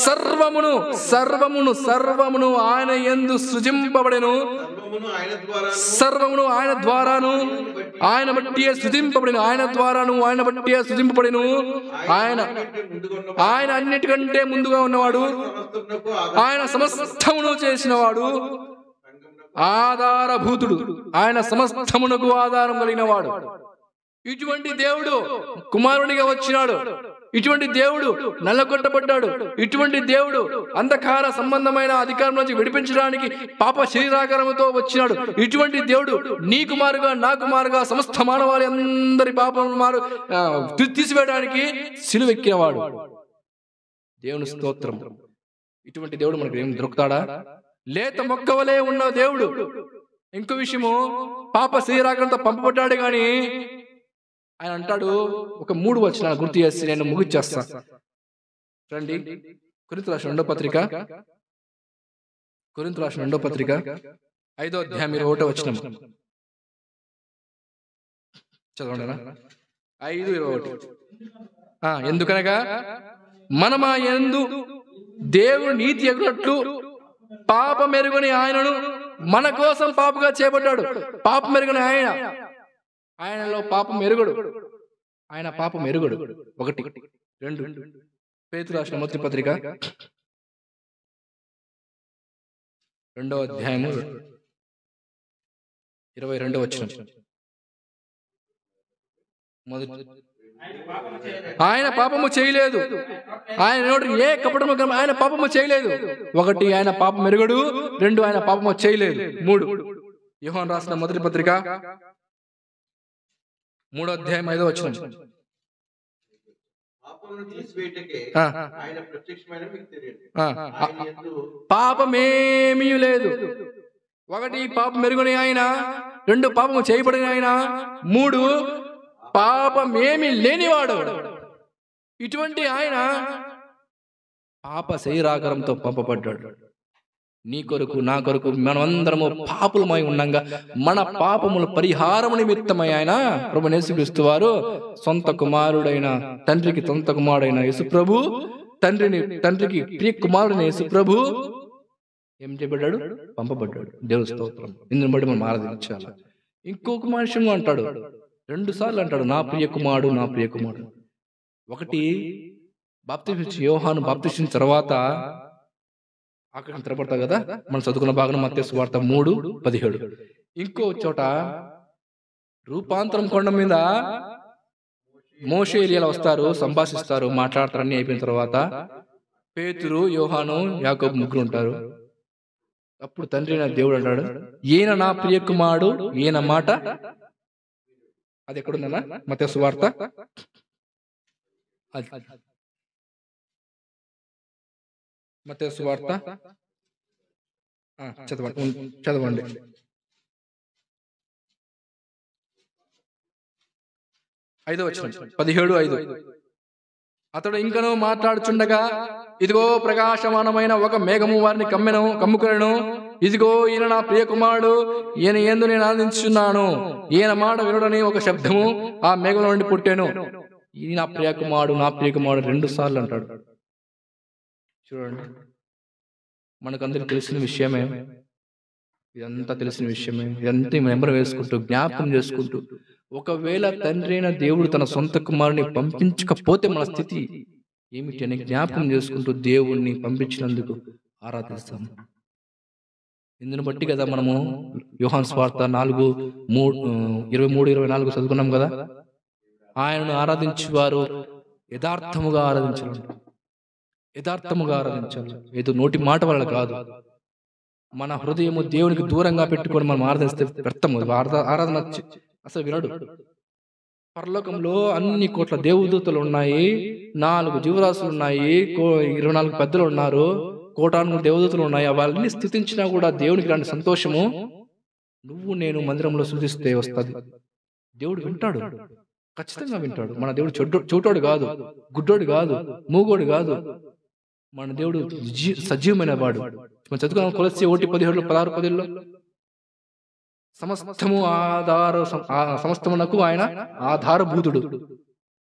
సర్వమును సర్వమును సర్వమును ఆయన యందు సృజింపబడెను. సర్వమును ఆయన ద్వారాను ఆయన బట్టి సృజింపబడిన, ఆయన ద్వారాను ఆయన బట్టి సృజింపబడిను. ఆయన అన్నిటికంటే ముందుగా ఉన్నవాడు, ఆయన సమస్తమును చేసినవాడు, ఆధారభూతుడు, ఆయన సమస్తమునకు ఆధారం కలిగిన వాడు. ఇటువంటి దేవుడు కుమారునిగా వచ్చినాడు. ఇటువంటి దేవుడు నల్లగొట్టబడ్డాడు. ఇటువంటి దేవుడు అంధకార సంబంధమైన అధికారం నుంచి విడిపించడానికి పాప శరీరాకారంతో వచ్చినాడు. ఇటువంటి దేవుడు నీ కుమారుగా నా కుమారుగా సమస్త మానవాళి అందరి పాపములు తీసివేయడానికి సిలువెక్కినవాడు. దేవుని స్తోత్రం. ఇటువంటి దేవుడు మనకు ఏం దొరుకుతాడా? లేత మొక్కవలే ఉన్న దేవుడు. ఇంకో విషయము, పాప శరీరాకారంతో పంపబడ్డాడు కానీ ఆయన అంటాడు, ఒక 3 వచనాలు గుర్తు చేసి నేను ముగిచ్చేస్తా. రండి, కొరింథీయులకు రాసిన 2వ పత్రిక, కొరింథీయులకు రాసిన 2వ పత్రిక 5వ అధ్యాయం 21వ వచనం చదవండి. 5:21. ఎందుకనగా మనమా యందు దేవుడు నీతి ఎగునట్లు పాపం ఎరుగని ఆయనను మన కోసం పాపగా చేయబడ్డాడు. పాపం ఎరుగని ఆయనలో పాపం ఎరుగడు. ఆయన పాపం ఎరుగడు. 1, 2 పేతురు రాసిన మొదటి పత్రిక 2వ అధ్యాయము 22వ వచనం. ఆయన పాపము చేయలేదు. ఆయన నోటి ఏ కపటము ఆయన పాపము చేయలేదు. 1, ఆయన పాపం ఎరుగడు. 2, ఆయన పాపము చేయలేదు. 3 యోహాను రాసిన మొదటి పత్రిక 3వ అధ్యాయం 5వ వచనం. పాపములను తీసివేయటకే ఆయన ప్రత్యక్షమైన మీకు తెలియదు. ఆయన యందు పాపమేమీ లేదు. ఒకటి, పాపం మెరుగుని ఆయన. రెండు, పాపము చేయబడిన ఆయన. మూడు, పాపమేమి లేనివాడు. ఇటువంటి ఆయన పాప శరీరాకారంతో పంపబడ్డాడు. నీ కొరకు, నా కొరకు, మనమందరము పాపులమై ఉండగా మన పాపముల పరిహారము నిమిత్తమై ఆయన ప్రభువైన యేసుక్రీస్తు వారు సొంత కుమారుడైన, తండ్రికి సొంత కుమారుడైన యేసు ప్రభు, తండ్రికి ప్రియ కుమారుడైన యేసు ప్రభు ఏం చేయబడ్డాడు? పంపబడ్డాడు. దేవుని స్తోత్రం. ఇందుని బట్టి మనం ఆరాధించాలి. ఇంకొక మనిషి అంటాడు, 2 సార్లు అంటాడు, నా ప్రియ కుమారుడు, నా ప్రియ కుమారుడు. ఒకటి, బాప్తిస్మ యోహాను బాప్తిస్మ తర్వాత అక్కడ తెరపడతావు కదా, మనం చదువుకున్న భాగం మత్తయి సువార్త 3:17. ఇంకో చోట రూపాంతరం కొండ మీద మోషే, ఎలీయా వస్తారు, సంభాషిస్తారు, మాట్లాడతారు. అన్ని అయిపోయిన తర్వాత పేతురు, యోహాను, యాకోబు ముగ్గురు ఉంటారు. అప్పుడు తండ్రి నా దేవుడు అంటాడు, ఈయన నా ప్రియ కుమారుడు, ఈయన మాట. అది ఎక్కడుందన్నా? మత్తయి సువార్త మత్తయి సువార్త చదవండి. 5వ వచనం, 17:5. అతడు ఇంకనూ మాట్లాడుచుండగా, ఇదిగో ప్రకాశమానమైన ఒక మేఘము వారిని కమ్ముకొనెను. ఇదిగో ఈయన నా ప్రియ కుమారుడు, ఈయన యందు నేను ఆనందించుచున్నాను, ఈయన మాట వినుడని ఒక శబ్దము ఆ మేఘంలో నుండి పుట్టాను. ఇది నా ప్రియ కుమారుడు, నా ప్రియ కుమారుడు 2 సార్లు అంటాడు. చూడండి, మనకందరికి తెలిసిన విషయమే, ఇదంతా తెలిసిన విషయమే. ఇదంతా నెంబర్ వేసుకుంటూ, జ్ఞాపకం చేసుకుంటూ, ఒకవేళ తండ్రి అయిన దేవుడు తన సొంత కుమారుని పంపించకపోతే మన స్థితి ఏమిటి అని జ్ఞాపకం చేసుకుంటూ దేవుణ్ణి పంపించినందుకు ఆరాధిస్తాము. ఇందుని బట్టి కదా మనము యోహాను సువార్త 4:23-24 చదువుకున్నాం కదా, ఆయనను ఆరాధించేవారు యథార్థముగా ఆరాధించాలి. యథార్థముగా ఆరాధించాలి. ఏదో నోటి మాట వల్ల కాదు. మన హృదయము దేవునికి దూరంగా పెట్టుకొని మనం ఆరాధిస్తే వ్యర్థము. ఆరాధన అసలు వినడు. పరలోకంలో అన్ని కోట్ల దేవదూతలు ఉన్నాయి, 4 జీవరాశులు ఉన్నాయి, 24 పెద్దలు ఉన్నారు, 1,000 దేవదూతలు ఉన్నాయి. వాళ్ళని స్తుతించినా కూడా దేవునికి రాని సంతోషము నువ్వు నేను మందిరంలో స్తుతిస్తే వస్తుంది. దేవుడు వింటాడు, ఖచ్చితంగా వింటాడు. మన దేవుడు చూటోడు కాదు, గుడ్డోడు కాదు, మూగోడు కాదు. మన దేవుడు సజీవమైన వాడు. మనం చదువుకున్నాం కొలస్సీ 1:17-16 సమస్తమునకు ఆయన ఆధారభూతుడు.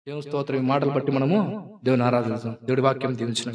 దేవుని స్తోత్రం. ఈ మాటలు బట్టి మనము దేవుని ఆరాధిస్తాం. దేవుడి వాక్యం దీవించిన